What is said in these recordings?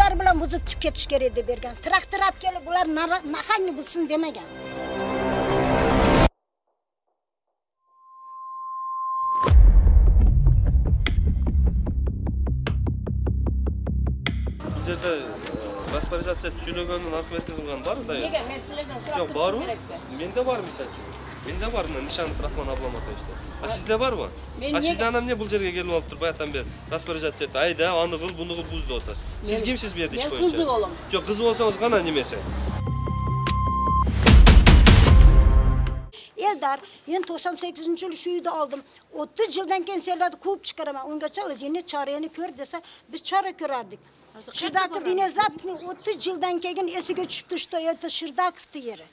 qo'llari bilan buzib chiqib ketish kerak deb bergan. Traktor olib kelib bular nahangni buzsin demagan. Bu yerda rasporizatsiya tushirgandan hokimiyatga qilgan borda. Nega men sizlardan so'rab Yo'q, bormi? Menda bor misol uchun. Menda bormi? Nishon Rahmon Ablamota işte. A sizda bormi? A sizdan ham ne bu yerga kelib olib turib bayatdan beri rasporizatsiya etdi. Ayda, uni qil, buni qil buzdi o'tasiz. Siz kimsiz bu yerda ish bo'yicha? Men qizi o'g'lim. Yo'q, qiz bo'lsangiz qana nimasi? Eldar, men 98-yil shu uyda oldim. 30 yildan keyin senlarni quvib chiqaraman. Ungacha o'zingni chorani ko'r desa, biz chora ko'rardik. Shirdakov Dinazapovning 30 yildan keyin esiga tushibdi Toyota Shirdakovning yeri.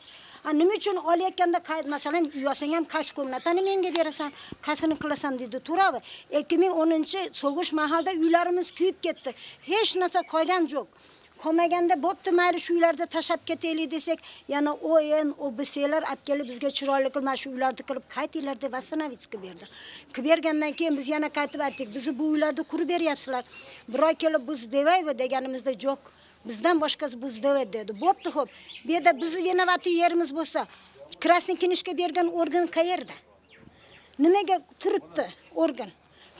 Nima uchun olayotganda qayd masalan uyasang ham qaysi komnatani menga berasan, qaysini qilasan dedi Turava. 2010 so'g'ish mahalda uylarimiz kuyib ketdi. Hech narsa qolgan yo'q. Qolmaganda bo'pti, mayli shu uylarda tashab ketaylik desak, yana OBS'lar olib kelib bizga chiroyli qilma shu uylarni qilib qaytinglar deb Vastanovitsga berdi. Qilib bergandan keyin biz yana qaytib aytdik, bizni bu uylarda qurib beryapsizlar. Biroq kelib biz devaymi deganimizda yo'q. Bizdan boshqasi buz devad dedi. Bo'pti, xo'p. Bu yerda bizni vinovati yerimiz bo'lsa, Krasniy Knishka bergan organ qayerda? Nimaga turibdi organ?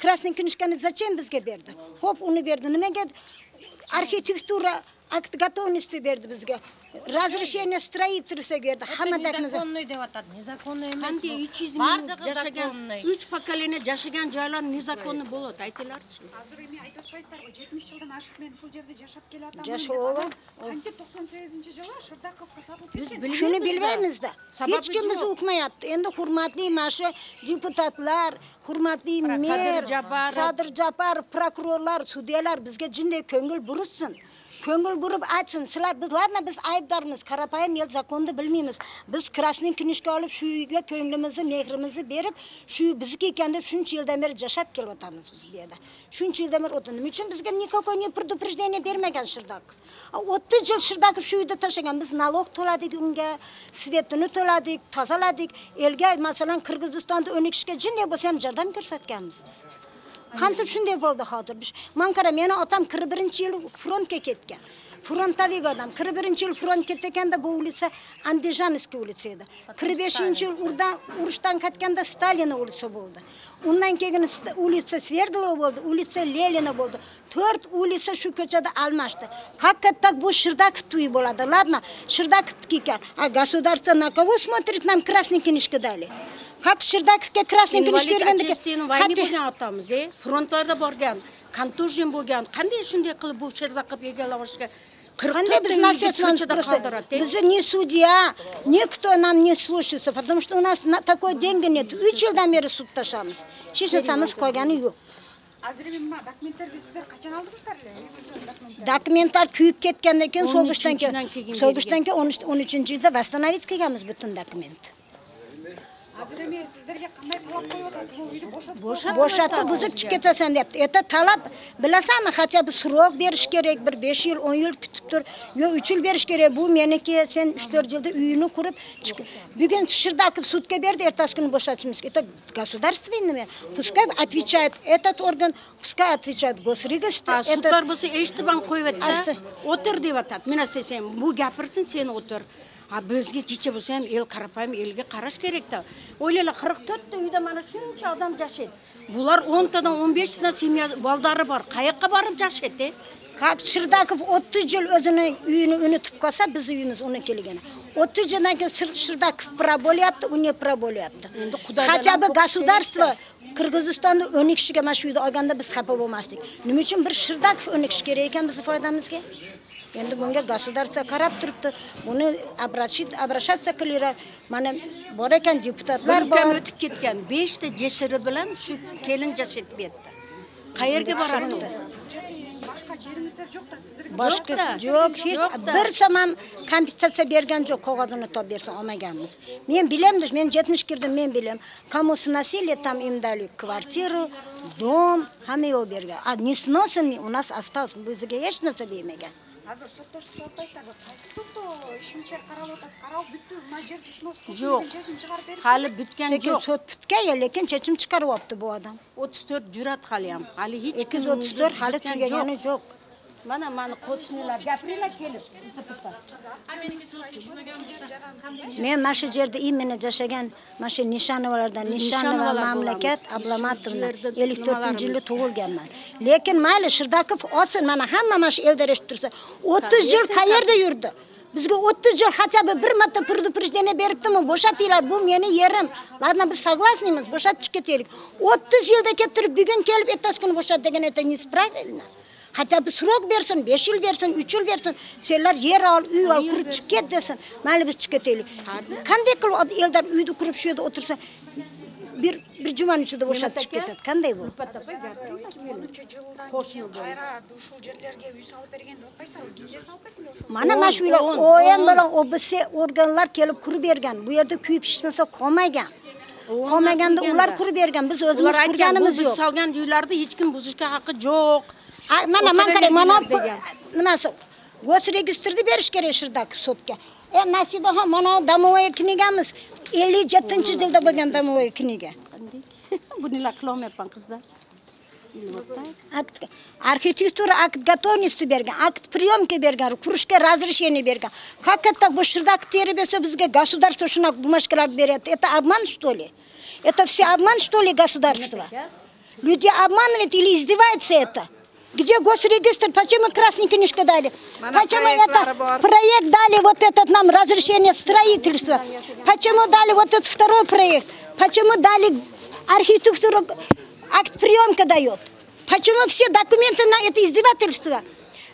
Krasniy Knishkani zachем bizga berdi? Xo'p, uni berdi. Nimaga arxitektura akt готовности berdi bizga? Разрешение строительства berdi. Hamma dakmiz. Nezakonniy deb atadi. Nezakonniy emas. Qanday 300 ming yashagan 3 pokoleniya yashagan joylar nezakonniy bo'ladi, aytinglarchi. Hozir men aytib o'tmaysizlar, 70 yildan oshiq men shu yerda yashab kelaman. Yashab. Qancha 98-yili Shirdakovga sotib ketgan. Biz shuni bilmaymiz-da. Hech kim bizni o'qimayapti. Endi hurmatli mana deputatlar, hurmatli mer, Sadir Japarov, prokurorlar, sudyalar bizga jinday ko'ngil bursin. Ko'ngil burib aytsin, sizlar bizlarni biz aybdormiz, qarapayim yil zakonni bilmaymiz. Biz Krasniy Knishka olib shu uyga ko'nglimizni, mehrimizni berib, shu bizniki ekan deb shuncha yildan beri yashab kelyapmiz biz bu yerda. Shuncha yildan beri o'tdi. Nima uchun bizga никакое предупреждение bermagan Shirdakov? 30 yil Shirdakov shu uyda tashagan. Biz nalog to'ladik unga, svetini to'ladik, tozaladik. Elga masalan Qirg'izistonda 12 ishga jinday bo'lsa ham yordam ko'rsatganmiz biz. Qanday shunday bo'ldi hozir? Men qara, meni otam 41-yil frontga ketgan. Frontavik odam. 41-yil front ketganda bu ulitsa Andijanskiy ulitsa edi. 45-yil urushdan qaytganda Stalin ulitsa bo'ldi. Undan keyin ulitsa Sverdlov bo'ldi, ulitsa Lenina bo'ldi. 4 ulitsa shu ko'chada almashdi. Haqiqatan bu Shirdakov uyi bo'ladi. Ladna, Shirdakovniki ekan. A государство на кого смотрит нам Красный Knishka dali? Как Shirdakovga Krasniy Knishka bergandiki, vayni bo'lgan otamiz, frontlarda borgan, kontuzyon bo'lgan. Qanday shunday qilib bu Shirdakov egallashga Qanday biz bizni не судья, никто нам не слушается, потому что у нас такой деньги нет. 3 yildan beri sud tashamiz. Hech narsamiz qolgani yo'q. Azrimma dokumentlarni sizlar qachon oldingizlar? Dokumentlar kuyib ketgandan keyin so'g'ishdan keyin 13-yilda Vastanovits kelganmiz butun dokument. Azrimi sizlarga qanday talab qo'yadi? Bu uyni bo'shatib buzib chiqib ketasan debdi. Eta talab bilasanmi, hatto bir surok berish kerak, bir 5 yil, 10 yil kutib tur, yo 3 yil berish kerak. Bu meniki, sen 3-4 yilda uyini qurib chiqib. Bugun Shirdakov sudga berdi, ertasi kuni bo'shatishimiz. Это государственный, пускай отвечает этот орган, пускай отвечает Госрегистр. Sudlar bo'lsa eshitib ham qo'yibdi. O'tir deb atadi. Men desam, bu gapirsin, sen o'tir. Bizga chicha bo'lsa ham el qarapayim, elga qarash kerak-da. O'ylaylar 44 ta uyda mana shuncha odam yashaydi. Bular 10 tadan 15 tadan semya baldari bor. Qayoqqa borib yashaydi? Как Shirdakov 30 yil o'zini uyini unutib qolsa, biz uyimiz uni kelgani. 30 yildan keyin Shirdakov pro bo'lyapti, u ne pro bo'lyapti. Endi Хотя бы государство Qirg'izistonda 12 kishiga mana shu uyda olganda biz xafa bo'lmasdik. Nima uchun bir Shirdakov 12 kishi kerak ekan bizning foydamizga? Endi bunga государство qarab turibdi. Buni обращаться qilar. Mana bor ekan deputatlar bor. O'tib ketgan 5 ta jeshiri bilan shu kelin yashaydi bu yerda. Qayerga boradi? boshqa yerimizda yo'qdir sizlarga. Boshqa yo'q, hech bir so'm ham kompensatsiya bergan yo'q, qog'ozini topib bersa olmaganmiz. Men bilamdim, men 70 kirdim, men bilam. Кому сносили, там им дали квартиру, дом, hamma yo'q bergan. A несносный у нас остался, bizga hech narsa bermagan. Hozir sudda o'taysiz, qaysi sudda ishingizlar qarab o'tadi, qarab bitdi, majbur snos yo'q. Hali bitgan yo'q. Sud bitgan, lekin chechim chiqaryapti bu odam. 34 jurat hali ham. Hali hech kim 234 hali tugagani yo'q. Mana qo'shnilar gapiringlar kelib. Men mana shu yerda imенно jashagan, mana shu Nishanovalardan, Nishanova mamlakat Ablomatovna 54-yili tug'ilganman. Lekin mayli Shirdakov olsin, mana hamma mana shu elda eshitib tursa, 30 yil qayerda yurdi? Bizga 30 yil хотя бы bir marta предупреждение beribdimi? Bo'shatinglar, bu meni yerim. Ладно, biz согласнimiz, bo'shatib ketaylik. 30 yilda kelib turib, bugun kelib ertasi kuni bo'shat degan это неправильно. Hatta bir srok bersin, 5 yil bersin, 3 yil bersin. Senlar yer ol, uy ol, qurib chiqib ket desin. Mayli biz chiqib ketaylik. Qanday qilib eldar uyda qurib shu yerda o'tirsa, bir juma ichida bo'shatib chiqib ketadi. Qanday bu? 2013 yildan keyin qayra ушул жерлерге үй салып бергенди отпайсыздарбы? Кимдер салып берди? Mana mana shu uylar o'yan bilan OBS organlar kelib qurib bergan. Bu yerda kuyib pishmasa qolmagan. Qolmaganda ular qurib bergan. Biz o'zimiz qurganimiz yo'q. Biz solgan uylarni hech kim buzishga haqqi yo'q. Mana qarang, mana nimasi? Gosregistrni berish kerak Shirdak sudga. Nasibaxon, mana domovaya knigamiz 57-yilda bo'lgan domovaya kniga. Buni qilolmayapman qizlar. Arxitektura akt готовности bergan, akt приемки bergan, qurishga разрешение bergan. Как это bu Shirdak terib esa bizga государство shunaqa bumashkalar beryapti? Это обман, что ли? Это все обман, что ли, государство? Люди обманывают или издеваются это? Где госрегистр? Почему красный книжка дали? Почему это проект дали, вот этот нам разрешение строительства? Почему дали вот этот второй проект? Почему дали архитектуру, акт приемка дает? Почему все документы на это издевательство?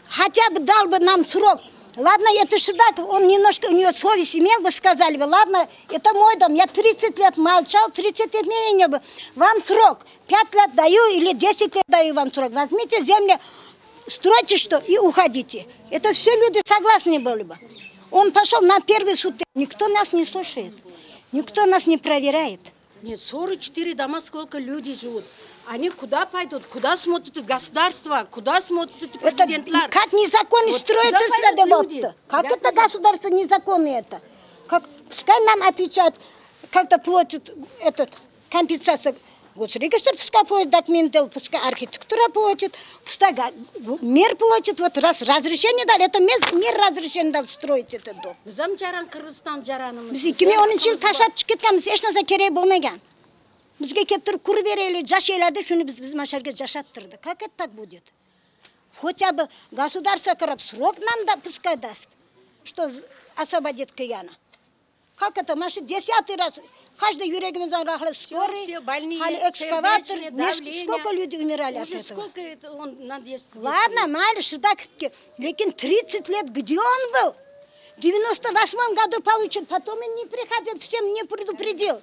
Хотя бы дал бы нам срок. Ладно, это Ширдаков, он немножко, у него совесть имел, вы сказали бы, ладно, это мой дом, я 30 лет молчал, 30 лет меня не было. Вам срок, 5 лет даю или 10 лет даю вам срок. Возьмите землю, стройте что и уходите. Это все люди согласны были бы. Он пошел на первый суд, никто нас не слушает, никто нас не проверяет. Нет, 44 дома, сколько люди живут. Они куда пойдут? Куда смотрят государство? Куда смотрят президентлар? Как незаконно вот строится садоводство? Как это государство незаконно это? Как, пускай нам отвечают, как-то платят этот, компенсацию. Госрегистр пускай платит документы, пускай архитектура платит, пускай мэр платит. Вот раз разрешение дали, это мэр разрешение дал строить этот дом. Bizim jaran Kırgızstan jaranımız. Biz 2010 yıl taşap çıkıp ketganmiz, hech narsa kerak bo'lmagan. Bizga kelib turib qurib beraylik, jashaylarda shuni biz masharga jashattirdi. Как это так будет? Хотя бы государство kirib срок нам да пускай даст, что освободит qilgani. Как это? Mana shu 10-й раз каждый yuragimizdan rahli скорый, hali экскаватор, сколько людей умирали от этого. Сколько это он надеется? Ладно, майли Ширдаковке, lekin 30 лет где он был? В 98 году получил, потом он не приходил, всем не предупредил.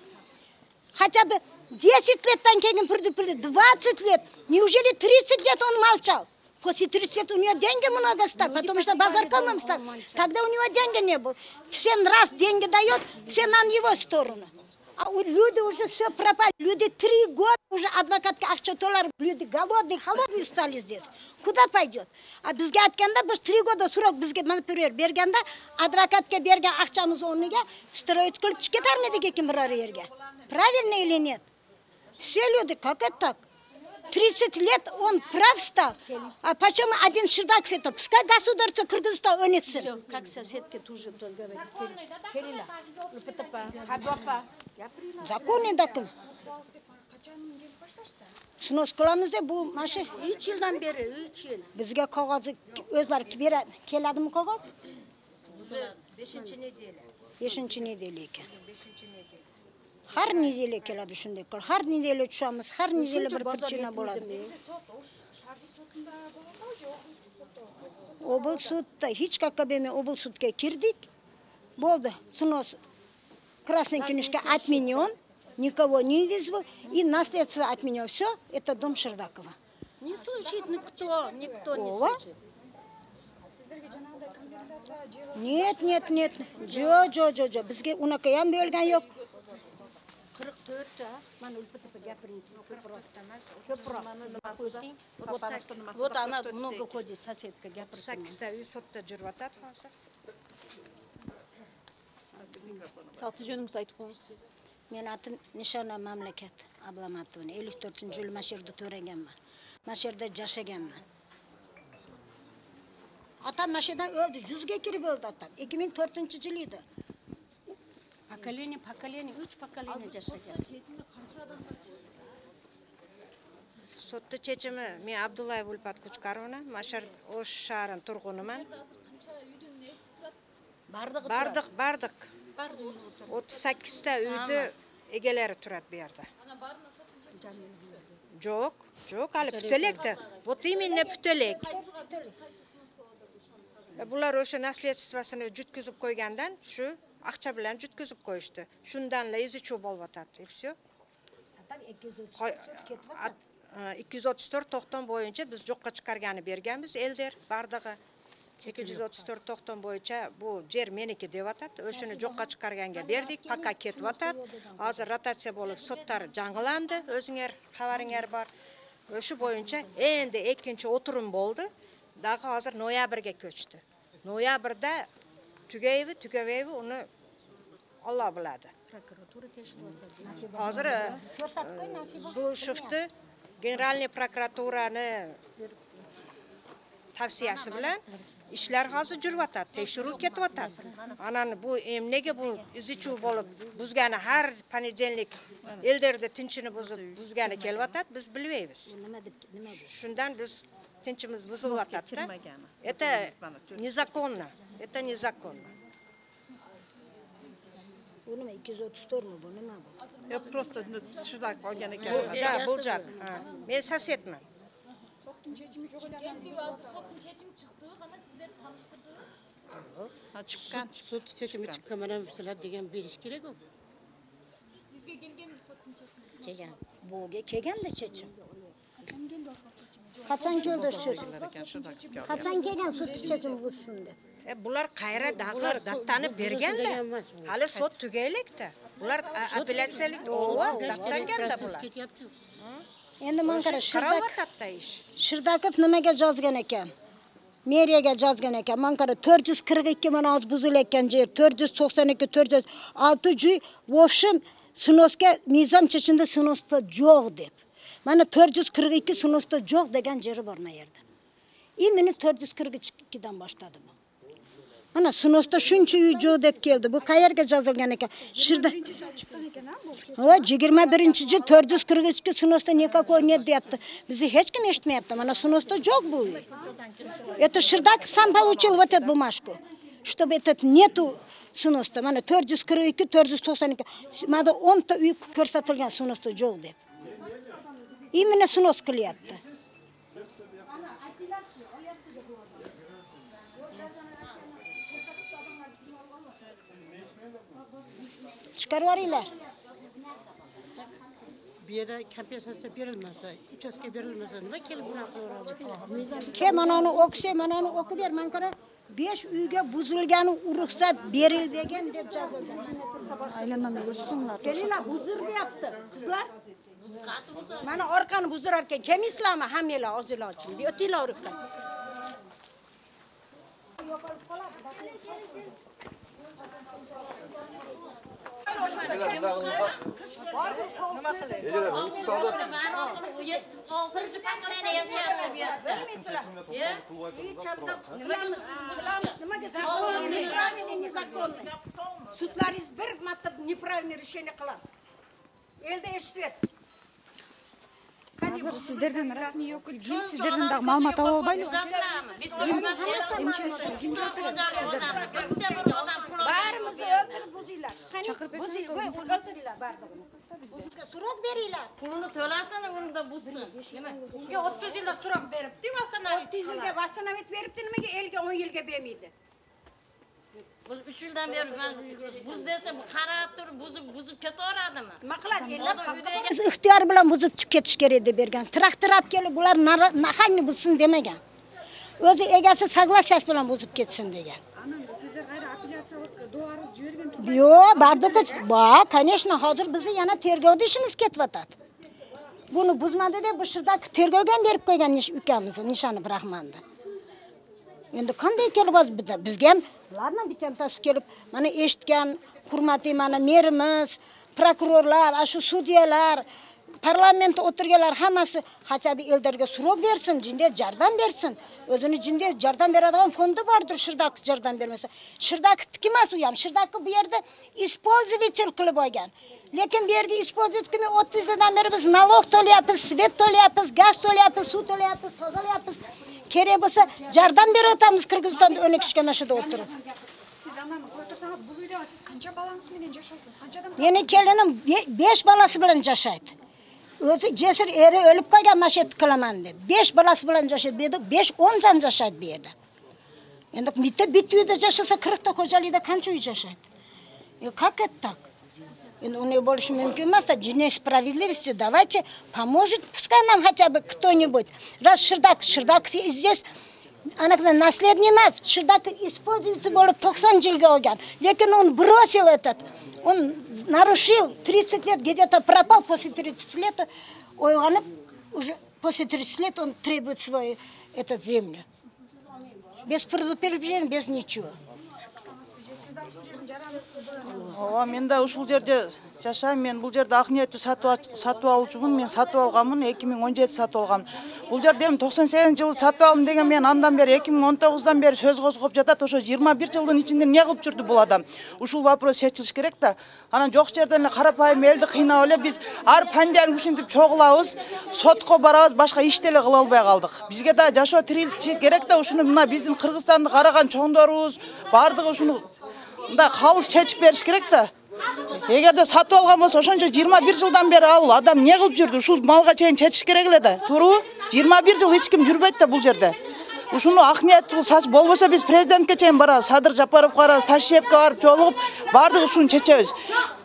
Хотя бы 10 лет там предупредил, 20 лет. Неужели 30 лет он молчал? После 30 лет у него деньги много стали, потому что базаркомом стал. Тогда у него деньги не было. Всем раз деньги дает, все на его сторону. А люди уже все пропали. Люди 3 года уже адвокатка акчатолар, люди голодные, холодные стали здесь. Куда пойдет? А bizga aytganda biz 3 года срок bizga например berganda advokatga bergan aqchamiz o'rniga строить qilib chiqib ketarmidik ekan biror yerga. Правильно или нет? Все люди, как это так? 30 лет он прав стал. А почему один Ширдаков это? Пускай государство Кыргызстан унесет. Все, как соседки тоже говорят. Законный документ. Снос qilamiz-da bu mana 3 yildan beri, 3 yil. Bizga qog'ozni o'zlari beradi. Keladimi qog'oz? 5-nedeli. 5-nedeli ekan. Har nedela keladi shunday qil. Har nedela tushamiz, har nedela bir prичина bo'ladi. Obl sudda hech qaqqa bermay obl sudga kirdik. Bo'ldi. Снос красной книжка отменен. Никого не вызвал, и наследство от меня все, это дом Ширдакова. Не слышит никто не слышит. Нет. Джо. Bizga unaqa ham bo'lgan yo'q. 44 ta. Mana ulpatga gapiringiz ko'proq. Вот она много ходит, соседка gapirsin. 8 ta uy sotda jurvatadi hozir. Аты жөнүңүздү айтып коюңуз сиз. Men atim Nishona mamlakat Ablomatovna 54-yil mana shu yerda to'raganman. Mana shu yerda jashaganman. Atam maşadan öldü. 100'ge kirib öldü atam. 2004-yıl edi. Поколение, 3 поколение жасаған. Sotda chechimi, men Abdullayev Ulpat Kuchkarovna, Mashar Osh shahrining turg'uniman. Bardiq. 38 ta uyda egalari turadi bu yerda. Yo'q, hali putelekda. Вот именно putelek. Bular o'sha nasliyetstvosini jutkizib qo'ygandan shu aqcha bilan jutkizib qo'yishdi. Shundanla izi cho'p olyapti. И всё. 234 to'xton bo'yicha biz jo'qqa chiqargani berganmiz elder bardig'i. 234 to'xton bo'yicha bu yer meniki deb atadi. O'shini jo'qqa chiqarganga berdik, paka ketib atadi. Hozir rotatsiya bo'lib sotlar jang'ilandi, o'zinglar xabaringlar bor. O'sha bo'yicha endi ikkinchi o'tirim bo'ldi. Daha hozir noyabrga ko'chdi. Noyabrda tugayvi uni Alloh biladi. Prokuratura tekshirib Hozir Zulshevni Generalniy prokuraturani tavsiyasi bilan ishlar hozir yuryapti, tekshiruv ketyapti. Anani bu nega bu izichu bo'lib buzgani har ponedelik elderda tinchini buzgani kelyapti, biz bilmaymiz. Shundan biz tinchimiz buzilyapti. Это незаконно. Это незаконно. Bu nima 234 mi bu nima bu? Yok просто şurada qolgan ekan. Da, bo'lajak. Men sosedman. Sotun çeçimi çıktı, bana sizleri tanıştırdı. Ha chiqqan. Sud chechimi chiqqan, mana sizlar degan berish kerak u. Sizge gelgen mi sotun çeçimi? Kelgan. Buga kelganda chechim. Qachon keldi shu? Qachon kelgan sud chechim bo'lsin deb. Bular qayra dag'ir dattani berganda, hali sud tugaylikda. Bular apellyatsiyalik dattanganda bular. Endi men qara Qaravatda ish. Shirdakov nimaga yozgan ekan? Meriyaga yozgan ekan. Men qara 442 mana hozir buzilayotgan yer, 492, 406 joy, в общем, sinoska nizam chechinda sinosda yo'q deb. Mana 442 sinosda yo'q degan yeri bor men yerda. Meni 442 dan boshladim. Mana sinosda shuncha uy yo'q deb keldi. Bu qayerga yozilgan ekan? Shirda. Ha, 21-yil 442 sinosda nikakoy net deyapti. Bizni hech kim eshitmayapti. Mana sinosda yo'q bu uy. Это Ширдаков сам получил вот эту бумажку, чтобы этот нету sinosda. Mana 442, 492. Mana 10 ta uy ko'rsatilgan sinosda yo'q deb. Именно sinos qilyapti. Chiqarib yuboringlar. Bu yerda kompensatsiya berilmasa, uchastka berilmasa nima kelib bunaqa qiladi? Ke manoni o'qisa, manoni o'qib ber. Men qara 5 uyga buzilgani ruxsat berilmagan deb yozilgan. Aylandan yursinlar. Kelinglar, buzir deyapti. Qizlar. Mana orqani buzirar ekan. Kemislarmi hammalar o'zinglar uchun. O'tinglar uribdi. Sudlaringiz bir marta неправильный решение qiladi. Elda eshityapti. Hozir sizlardan rasmiy yo'qil, kim sizlardan da ma'lumot ola olmaylik. Barimizni o'ldirib buzinglar. Chaqirib o'ldiringlar bardig'ini. So'roq beringlar. Pulunu to'lasana, uni da buzsin. Nima? Unga 30 yilda so'roq beribdi, vastanavit 30 yilga vastanavit beribdi, nimaga elga 10 yilga bermaydi? Biz 3 yildan beri buz desa bu qarab turib buzib ketaveradimi? Nima qiladi? Ellar Biz ixtiyor bilan buzib chiqib ketish kerak deb bergan. Traktor olib kelib bular nahangni buzsin demagan. O'zi egasi soglasiya bilan buzib ketsin degan. Sizlar g'ayri apellyatsiyalik duoriz jibirgan. Yo'q, bardiq. Конечно, hozir bizni yana tergovda ishimiz ketyapti. Buni buzmadi deb bu Shirdakov tergovga berib qo'ygan ukamizni nishoni Brahmanda. Endi qanday kelibsiz bizga ham ularni bittasi kelib, mana eshitgan, hurmatli mana merimiz, prokurorlar, shu sudyalar parlamentde o'tirganlar hammasi hatto ellarga so'roq bersin, jinde yordam bersin. O'zini jinde yordam beradigan fondi bordir, Shirdaq yordam bermasa. Shirdaqniki emas u ham. Shirdaqni bu yerda использователь qilib olgan. Lekin bu yerga использовать qilmay 30 yildan beri biz nalog to'layapmiz, svet to'layapmiz, gaz to'layapmiz, suv to'layapmiz, tozalayapmiz. Kerak bo'lsa yordam berib Qirg'izistonda 12 kishi mana shunda o'tirib. Siz anam o'tirsangiz bu uyda siz qancha balangiz bilan yashaysiz? Qanchadan? Meni kelinim 5 balasi bilan yashaydi. O'zi jesur eri o'lib qolgan mashet qilaman deb. 5 balasi bilan yashaydi. Bu yerda 5-10 jon yashaydi bu yerda. Endi bitta uyda yashasa 40 ta xo'jalikda qancha uy yashaydi? Как это так? Ну, больше мümkün emas. День справедливости. Давайте поможет, пускай нам хотя бы кто-нибудь. Раз Shirdaq здесь, она наследник emas. Shirdaq используется bo'lib 90 yilga olgan. Lekin он бросил этот. Он нарушил 30 лет, где-то пропал после 30 лет. Ойганып, уже после 30 лет он требует свою этот землю. Без предупреждения, без ничего. Ооба, мен да ушул жерде жашайм. Мен бул жерде ак ниеттүү сатып алуучумун. Мен сатып алганмын, 2017 сатып алгам. Бул жерде 98-жылы сатып алдым деген мен андан бери 2019-дан бери сөз козгоп жатат. Ошо 21 жылдын ичинде эмне кылып жүрдү бул адам? Ушул вопрос чечилиш керек да. Анан жок жерден эле карапайым элди кыйнап эле биз ар панжар ушинтип чогулабыз, сотко барабыз, башка иш деле кыла албай калдык. Бизге да жашоо тирилчи керек да. Ушуну мына биздин Кыргызстанды караган чоңдорубуз бардыгы ушуну да калыс чечип бериш керек да. Эгерде сатып алган болсо ошончо 21 жылдан бери ал адам эмне кылып жүрдү? Ушул малга чейин чечиш керек эле да. Туурабы? 21 жыл эч ким жүрбөйт да бул жерде. Ушуну ак ниеттүү сач болбосо биз президентке чейин барабыз, Садыр Жапаровго барабыз, Ташиевке барып жолугуп, бардык ушуну чечебиз.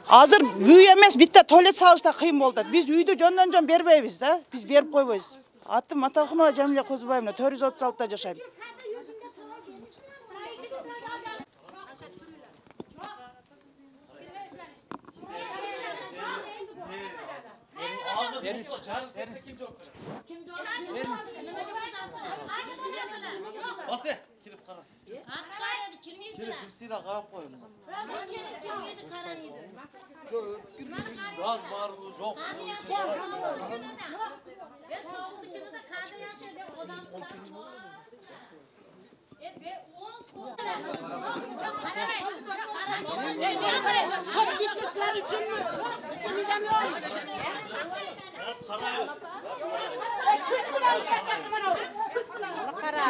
Азыр үй эмес, битте туалет салыш да кыйын болот. Биз үйдү жөндөн бербейбиз да. Биз берип койбойбуз. Атым Атахунова Жамиля Козубаевна, 436-та жашайм. Bası, kirip kara. Atışarıydı, kirmeysin ha. Sira karap koyun. Kirmeydi, karanıydı. Gaz var bu, çok. Ben soğudu günü de karda yaşıyor, ben odam tutarım. Ve 10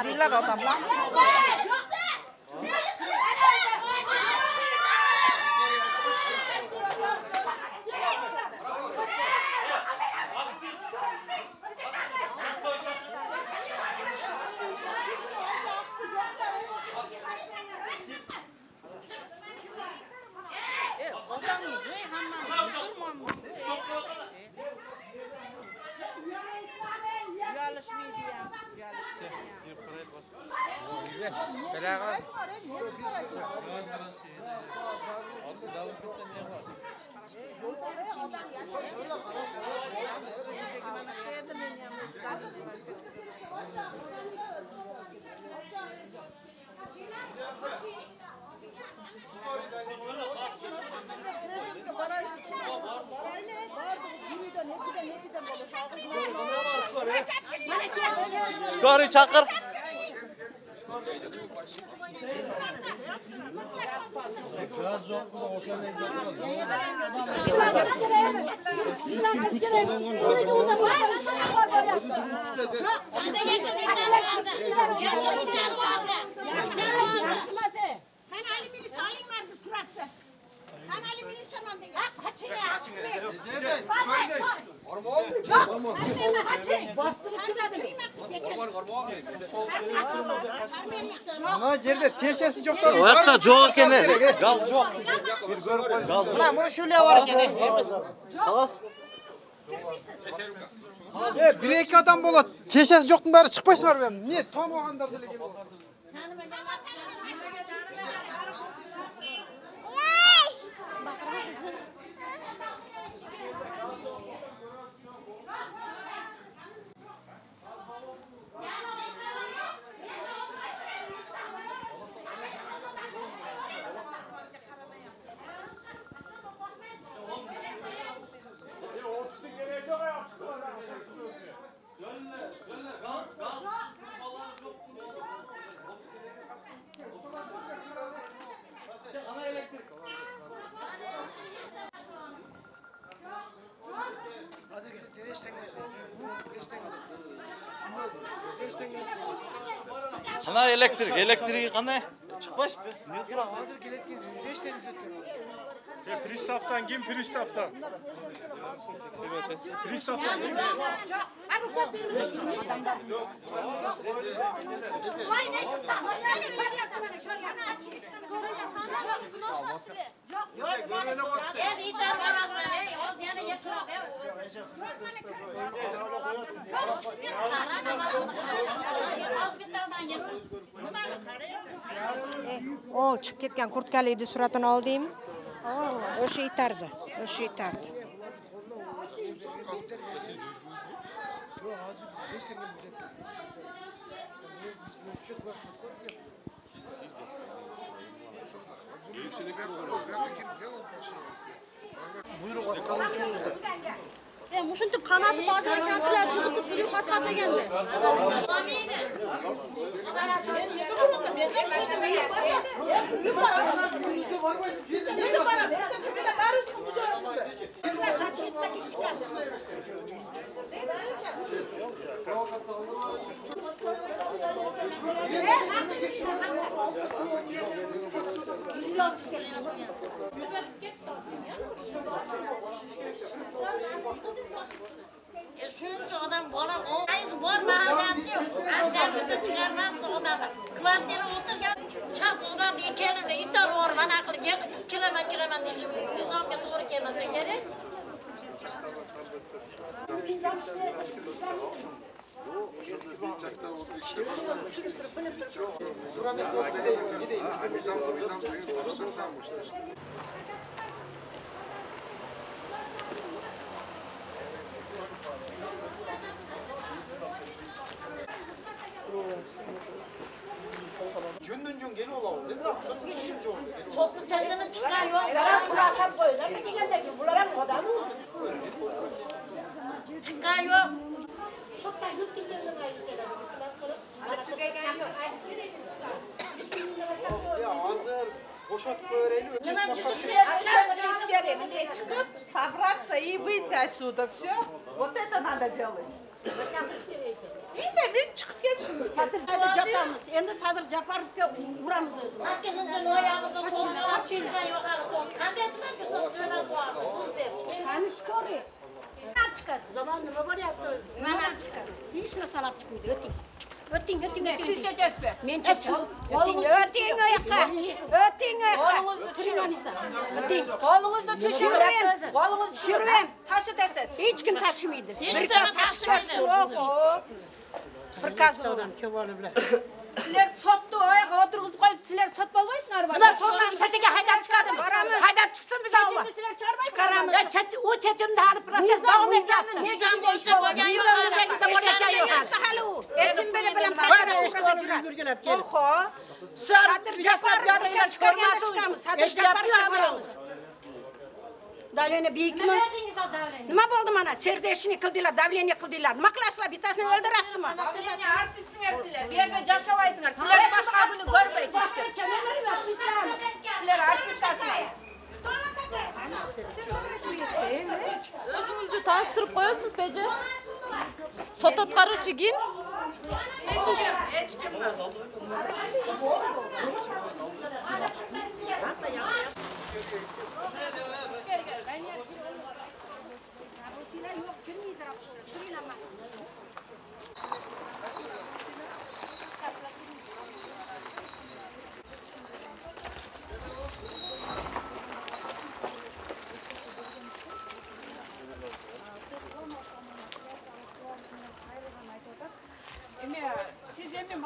Çürüyorlar adamlar. Skori çakır. Ana yerde teşhisi yok da. O hatta çok ene. Gaz çok. Gaz çok. Bunu şuraya var gene. Kalas. Bir iki adam bolat. Teşhisi yoktun bari çıkmaysınlar benim. Niye? Tam o anda böyle geliyor. Gerek yok ya. Qana elektrigi qanday? Chiqmayapti. Niye turadi? Pristavdan kim pristavdan? Pristavdan kim? O çıkıp ketken kurtkalıydı suratını aldıyım. O'sha yetardi. O'sha yetardi. Mushunti qanoti bozor gaplar chiqib buyruq atgan deganda. Shuncha odam bola 10 bor mahallamchi yo'q. Askarimizni chiqarmasdi odamlar. Kvartira o'tirgan chaq odam keldi, itor bor, mana qilib kiraman deshim. Nizomga to'g'ri kelmasa kerak. Günden gelip olalım. Ne kadar işim çok. Soktu çacını çıkan yok. Çıkan yok. Hazır boşaltıp öğrenelim. Çıkıp собраться и выйти отсюда. Все. Вот это надо делать. İyi de çıkıp geçiniz. Hadi japamiz. Endi Sadir Japarovga uramiz. 8 noyabrda to'g'rilab chiqqan yo'q hali to'g'ri. Qanday sizlarga so'zlab qo'yamiz biz deb. Qani skori. Chiqadi. Zaman nima bo'lyapti? Mana chiqadi. Hech narsa olib chiqmaydi. O'ting. O'ting. Siz chechasizmi? Men chechasiz. O'ting u yoqqa. O'ting u yoqqa. Qo'lingizni tushirmaysan. O'ting. Qo'lingizni tushirmang. Qo'lingizni tushirmang. Tashitasiz. Hech kim tashimaydi. Hech kim tashimaydi. Bir kazdan kim oliblar? Sizlar sotdi, oyoqqa o'tirg'izib qo'yib, sizlar sotib olmaysizlar nima? Ular so'rani tagiga haydab chiqadim. Boramiz. Haydab chiqsin biz avval. Sizlar chiqarmaysizlar. Chiqaramiz. U chechimda hali proses davom etyapti. Nizom bo'yicha bo'lgan yo'q hali. Elchin bilan prokuratura Oho. Sadir Japarovga chiqamiz. Sadir Japarovga boramiz. Davleniya buyukmi? Nima bo'ldi mana? Serdeshni qildilar, davleniya qildilar. Nima qilasizlar? Bittasini o'ldirasizmi? Davleniya artistsizlar sizlar. Bu yerda yashavaysizlar. Sizlar boshqa kuni ko'rmaydi hech kim. Sizlar artistlarsizlar. O'zingizni tanishtirib qo'yasiz, Peji? Sototqaruvchi kim? Hech kim emas. Siz emin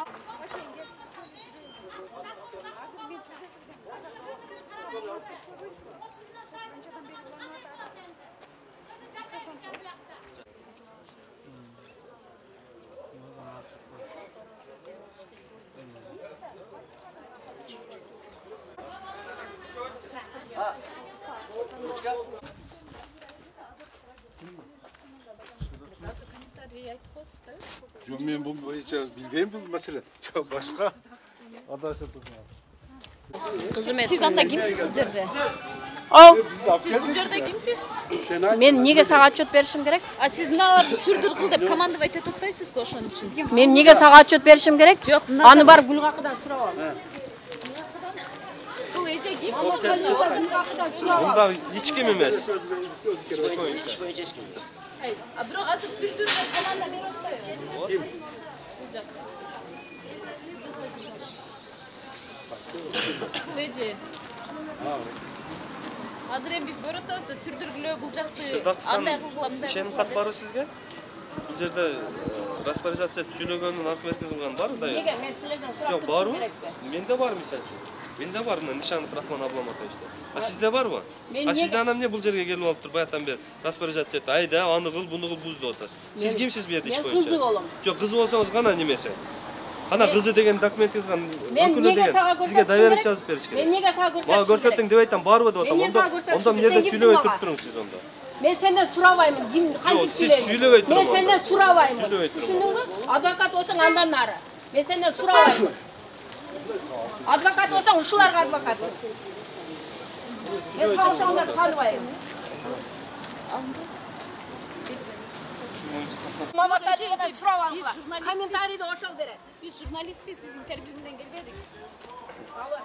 Yok men bu bilmeyim bu mesele. Çok başka. Adaşlar tutma. Siz anda kimsiz bu yerda? Ol. Siz bu жерде kimsiz? Мен неге сага отчет беришим керек? А сиз мыналарды сүрдүр кыл деп командовать этип атпайсызбы ошон үчүн? Мен неге сага отчет беришим керек? Жок, Аны барып Гүлгакыдан сурап ал. Кыл эже ким? Мында эч ким эмес. İş boyunca hiç kim yok. А бирок азыр сүрдүр деп команда берип атпайбы? Ким? Кыл эже. Азыр эми биз көрүп атабыз да сүрдүргүлөө бул жакты андай кылгыла мындай. Ишеним кат барбы сизге? Бул жерде распорядация сүйлөгөндүн аркыбетин кылган бар да? Неге мен силерден сурап Жок, турушум барбы? керекпи? Менде бар мисалы үчүн. Менде бар мына Нишанов Рахман Абламатовичте. А сизде барбы? Мен А неге- сизде анан эмне бул жерге келип алып туруп баягытан бери распорядация этип, айда аны кыл, буну кыл, буз деп атасыз. Сиз Мен- кимсиз бу жерде иш мен боюнча? кызы болом. Жок, кызы болсоңуз кана немесе. Кана кызы деген документ жазган, Мен өкүлү неге деген. сага Сизге көрсөтүшүм доверенность керек? жазып бериш керек. Мен неге сага Мага көрсөтүшүм көрсөтүң керек? деп айтам, барбы деп атам. Мен сага көрсөтүшүм Онда керек. жерде Сен сүйлөбөй кимсиң туруп мага? туруңуз сиз онда. Мен сенден сурабаймын. Ким кантип сиз сүйлөйм? сүйлөбөй туруп Мен онда. сенден сурабаймын. Сүйлөбөй туруп. Түшүндүңбү? Адвокат болсоң андан нары. Мен сенден сурабаймын. Адвокат болсоң ушуларга адвокат. Мен сага ошондорду тааныбайм. Мама садыгыдан сурап алгыла. Комментарийди ошол берет. Биз журналистпиз, биз интервью менен келбедик. Алло.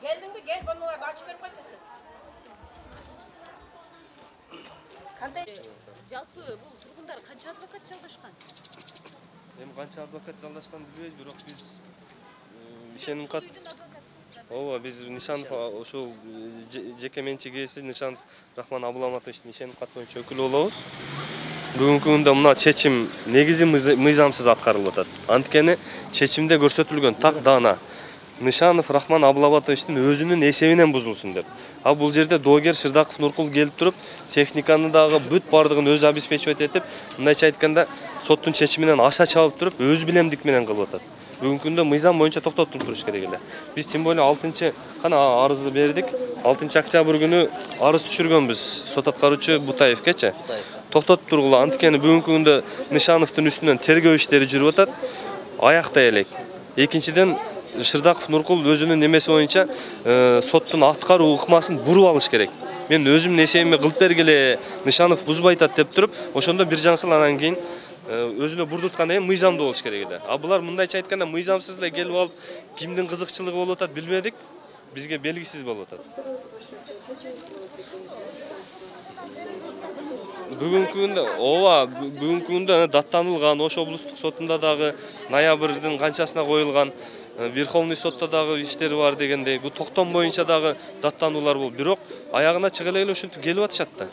Келдиңби? Кел, бунуларды ачып берип койду сиз. Кандай? Жалпы бул тургундар канча адвокат жалдашкан? Эми канча адвокат жалдашканын билбейбиз, бирок биз ишеним кат. Ооба, биз Нишанов ошол жеке менчик ээси Нишанов Рахман Абламатовичтин ишеним кат боюнча өкүлү болобуз. Бүгүнкү күндө мына чечим негизи мыйзамсыз аткарылып атат. Анткени чечимде көрсөтүлгөн так даана Нишанов Рахман Абламатовичтин өзүнүн эсебинен бузулсун деп. А бул жерде доогер Шырдаков Нуркул келип туруп, техниканы дагы бүт бардыгын өзү обеспечивать этип, мындайча айтканда, соттун чечиминен аша чабып туруп, өз билемдик менен кылып атат. Бүгүнкү күндө мыйзам боюнча токтотуп туруш керек эле. Биз тем более 6-чы кана арызды бердик. 6-октябрь күнү арыз түшүргөнбүз сот аткаруучу Бутаевкечи. Токтотуп тургула. Анткени бүгүнкү күндө Нишановдун үстүнөн тергөө иштери жүрүп атат. Аяктай элек. Экинчиден Шырдаков Нуркул өзүнүн немеси боюнча соттун аткаруу ыкмасын буруп алыш керек. Мен өзүмдүн эсебиме кылып бергиле, Нишанов бузбай атат деп туруп, ошондо бир жаңсыл анан кийин өзүнө бурдуткандан кийин мыйзамдуу болуш керек эле. А булар мындайча айтканда мыйзамсыз эле келип алып, кимдин кызыкчылыгы болуп атат билбедик. Бизге белгисиз болуп атат. Бүгүнкү күндө бүгүнкү күндө даттанылган, Ош облустук сотунда дагы ноябрдын канчасына коюлган, Верховный сотто дагы иштери бар дегендей, бул токтом боюнча дагы даттануулар болуп, бирок аягына чыга эле ушинтип келип атышат да.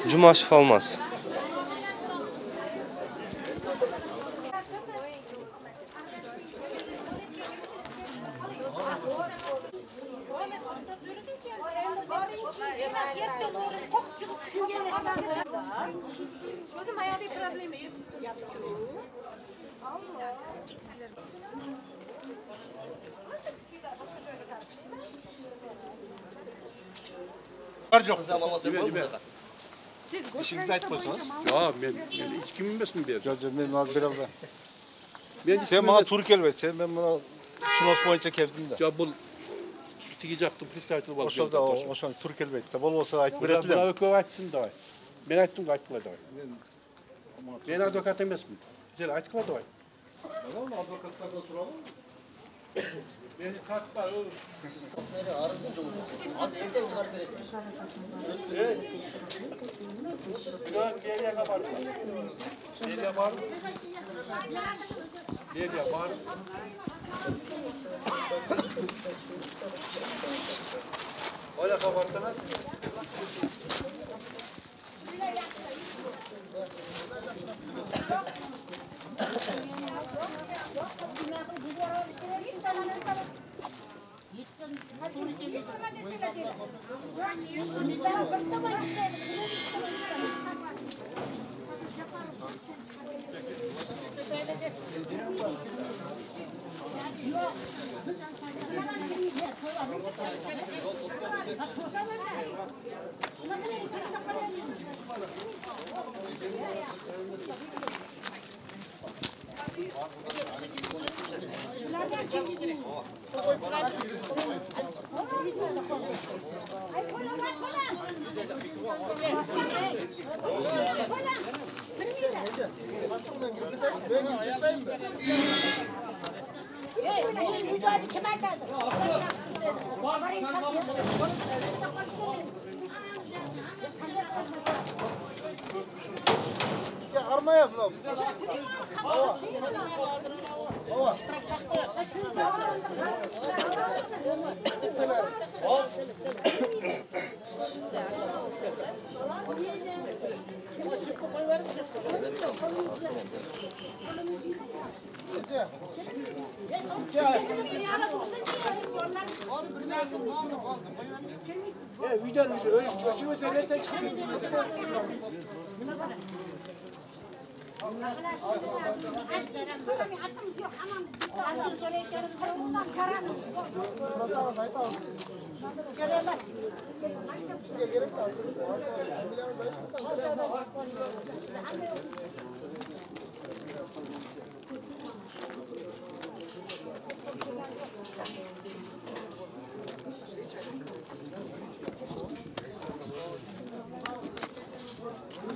Жумашев Алмаз. Özüm hayati problemi yok. Var yok. Siz İşinizi aytmasanız. Ya ben hiç kim bilmesin bir. Ben az biraz da. Ben Sen bana tur gelme. Ben bana Sunos boyunca geldim de. Ya bu tigicaktım представитель var. Oşada oşan tur gelme. Bol olsa ayıp Buna biletler. ökü açsın da. Ben aytdım da ayttılar da. Ben advokat emasmın. Güzel ayttılar da. Tamam mı? Advokatlardan soralım mı? Ben kart var. Aslında arızın çok az evden çıkarıp verelim. Evet. Biraz geriye kabardı. Geriye var mı? Geriye var mı? Öyle kabartana. Şunlardan çekilin. Armaya falan. Videonun öyle çıkıyor. Söylersen çıkıyor.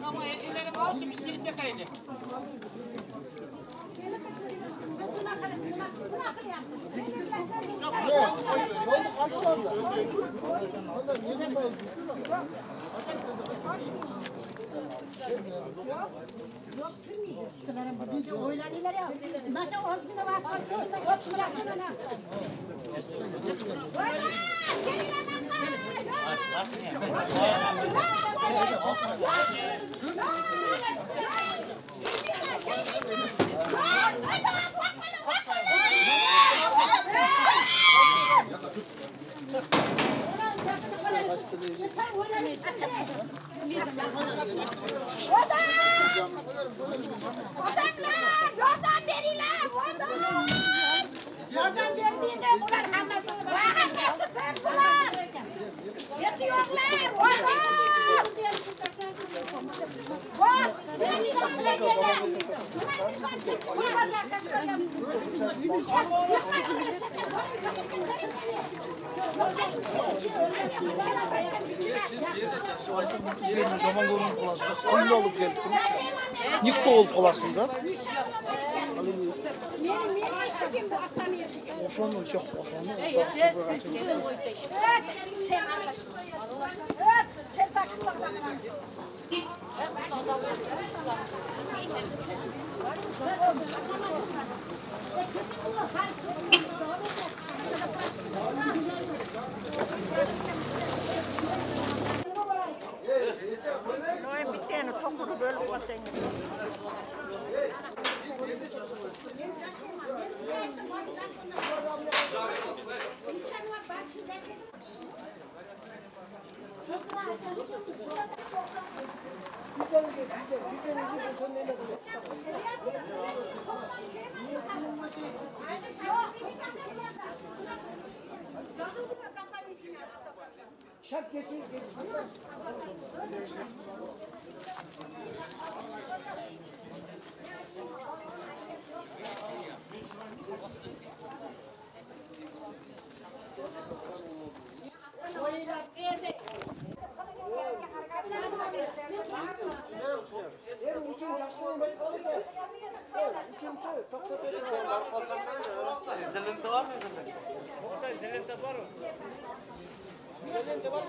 Ama ellerim alçım işlerim yakaydı. Yardım vermeyin de bunlar hamması bunlar. Yetiyorlar oğlum. Bas. Yerine zaman görünür kolasında. Kuyulu olup gelip yıktı olup kolasında. Oşanlı çok oşanlı. No bittiğini tokuru böyle koyacağım. Şart kesin kesin. Zelente var mı? Orada zelente var mı? Zelente var mı?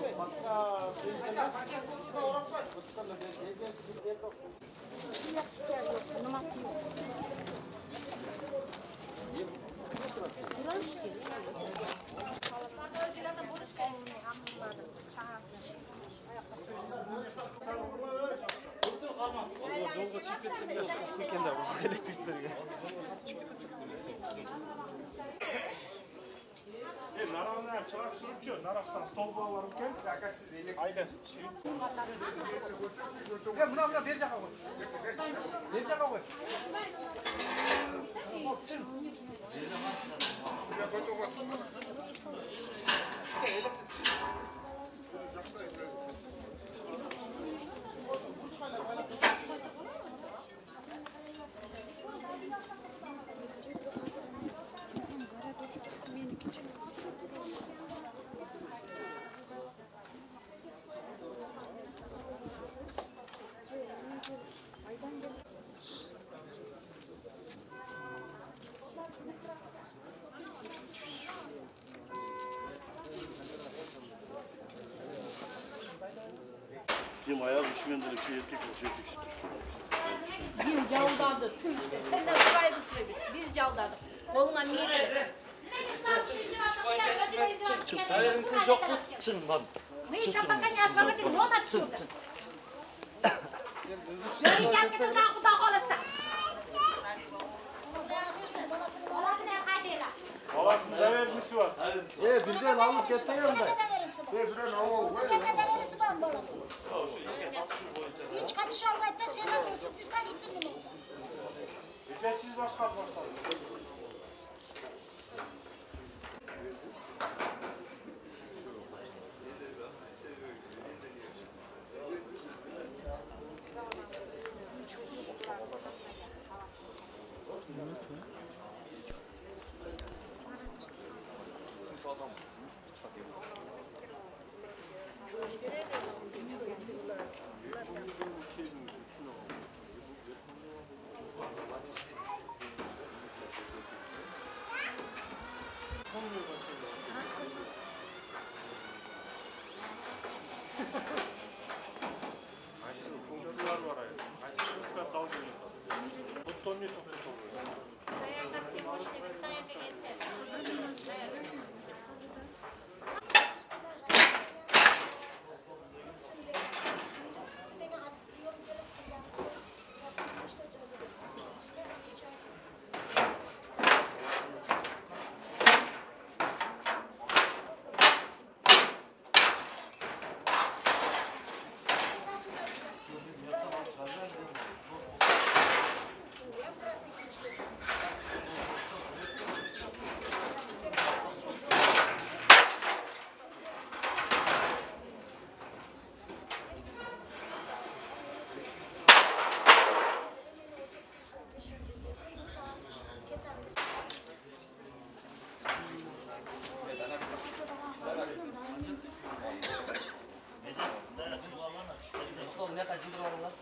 Жолға чип кетсем де екен да электриктерге. Narağına çırak durupçu, naraktan stol bağlarım ken. Aynen. Ya buna verecek abi. Verecek abi. Şuraya koy tokat. ayağım düşmendir ki erkek uçuyorduk işte. Biz caldadı. Senden sırayı düşmedik. Biz caldadık. Koluna niye geldi? Çık. Haberiniz yok mu? Çık lan. Ne iş yaparken yazmamadın, ne oldu çıktı? Neyi yaptın sen kudak olursa? Balasının da vergisi var. Birden alıp getirin yanında. Birden alıp Hiç kaçış almayıp da sen otursun, biz kalittin mi? siz başkan. Ne kaçındır oğlum?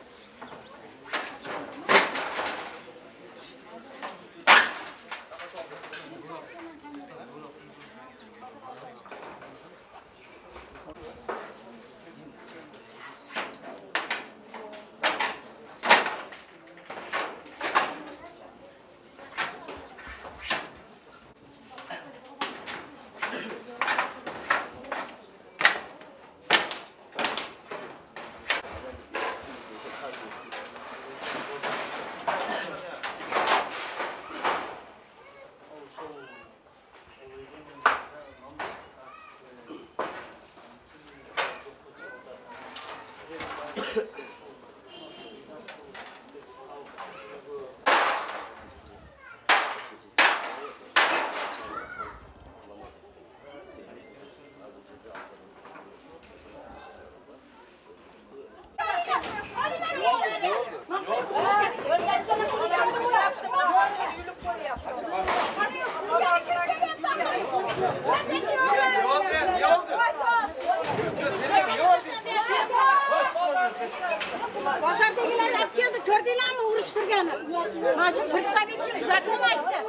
Pazardagiler hep geldi, gördüler mi uğraştırganı? Maşın представитель zakon aytdı.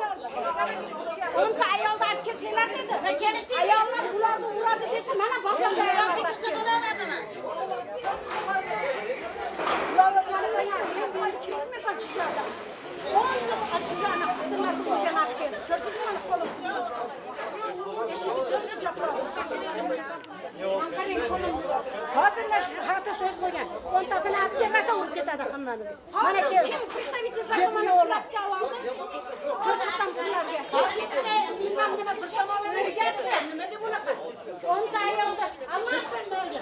Onun da ayolda hep keseler dedi. Ayollar bulardı uğradı dese bana basam da ayollar. Kim mi kaçışlarda? Onda bu kaçışlarına kıtırlar kılırken hak geldi. Çocuklarına kolum. Eşini çocuk yaprağı. Ankara'nın kolum. Hozirlar shu haqda so'z bo'lgan. O'ntasini olib kelmasa urib ketadi hammani. Mana kel. Kim представитель zakona suratga oldi? Ko'rsatdim sizlarga. Bizdan nima bir tomonlama gapirdi. Nimaga bunaqa? 10 ta ayolda almasin bo'ldi.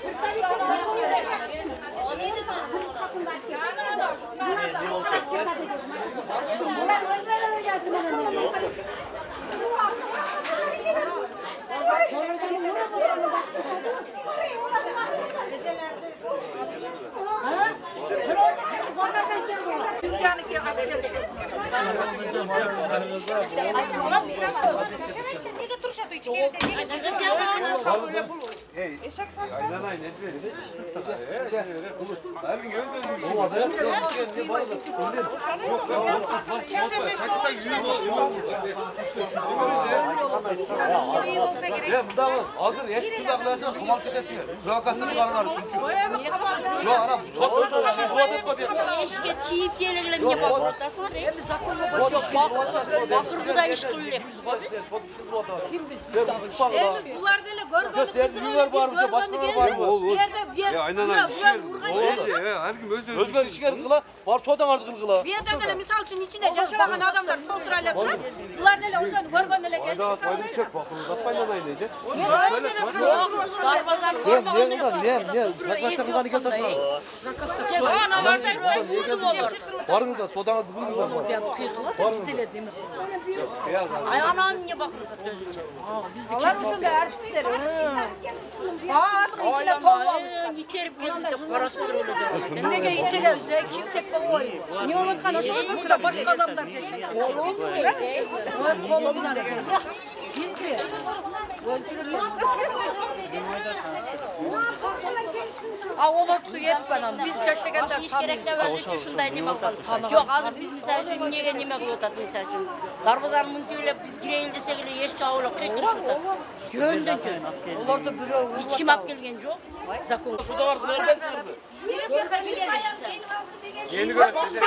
Представитель zakona gapirdi. Polis haqida bular o'zlari o'rgatdi mana. Nega turishadi ichkarida? Nega Eşek sarı. Aynen necveri de çıktık sana. Her gün göz özgürlüğü. Ya bu da hazır eski dağlarsa kumak edesi. Rakasını karnar çünkü. Şu ana sosyal şey bu adet var ya. Eşke tiyip diyelim ne bakırtasın. Biz akıllı boş yok. Bakır da iş kılıyor. Kim biz? Evet, bunlar dele görgönü Sen var var başkaları var mı? Bir yerde bir yer. Aynen aynen. Her gün özgür işler kıla. Var soğudan vardı kıla. Bir yerde dele misal için içine yaşayan adamlar tolduraylar falan. Bunlar dele o zaman görgönü dele geldi. Hayda fayda çıkacak bakın. Kapayla da inecek. Darbazar korma Ne? Kaçakçıdan iki tasar. Ana var da vurdum olur. Varınız da soğudan bulunuz da var. Ay anan niye bakın gözünce. Onlar usulde artistler. Aa, içine tollamışlar. İterip geldi de parasıdır olacak. Nege itire özel kimsek de oy. Niye onun kanaşı da başka adamdan yaşayan. Olur mu? Kolumdan. Gizli. Olardı hep bana. Biz yaşayanlar iş gerekli özü şundaydı bakalım. Yok hazır biz misal için niye nime kılıyorlar misal için. Darbazarımın öyle biz gireyim desek öyle yeş çağırıp çektir şurada. Göndün köyün. Olardı biri. Hiç kim hak gelgen yok. Zakon. Suda var vermezsin. Yeni görecek.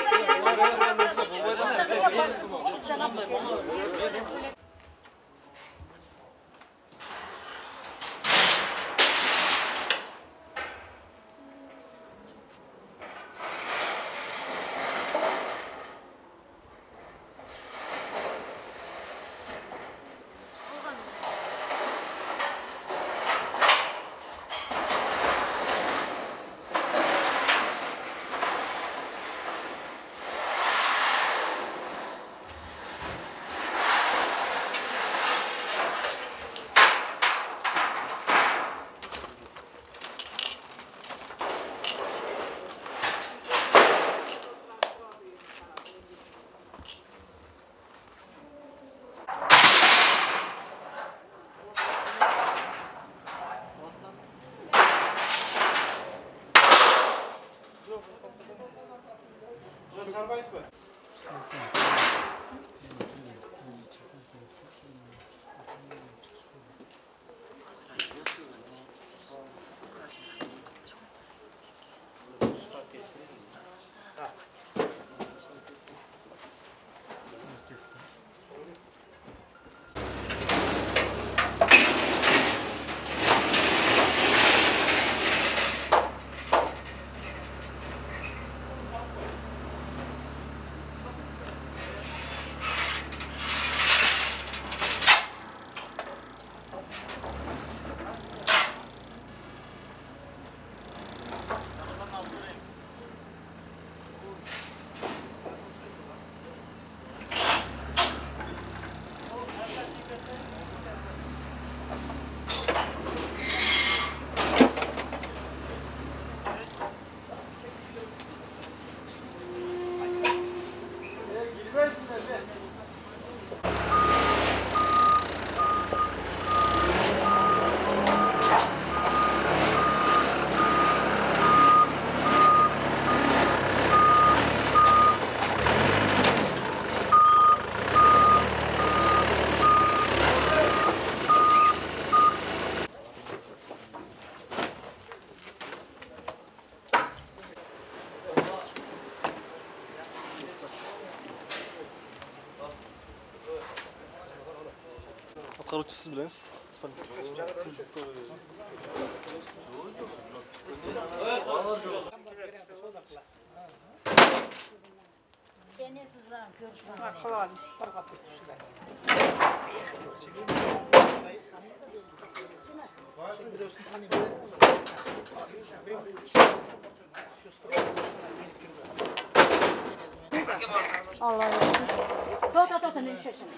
Atqaruvchi siz bilasiz. Allah razı olsun. Sen beni şaşırma.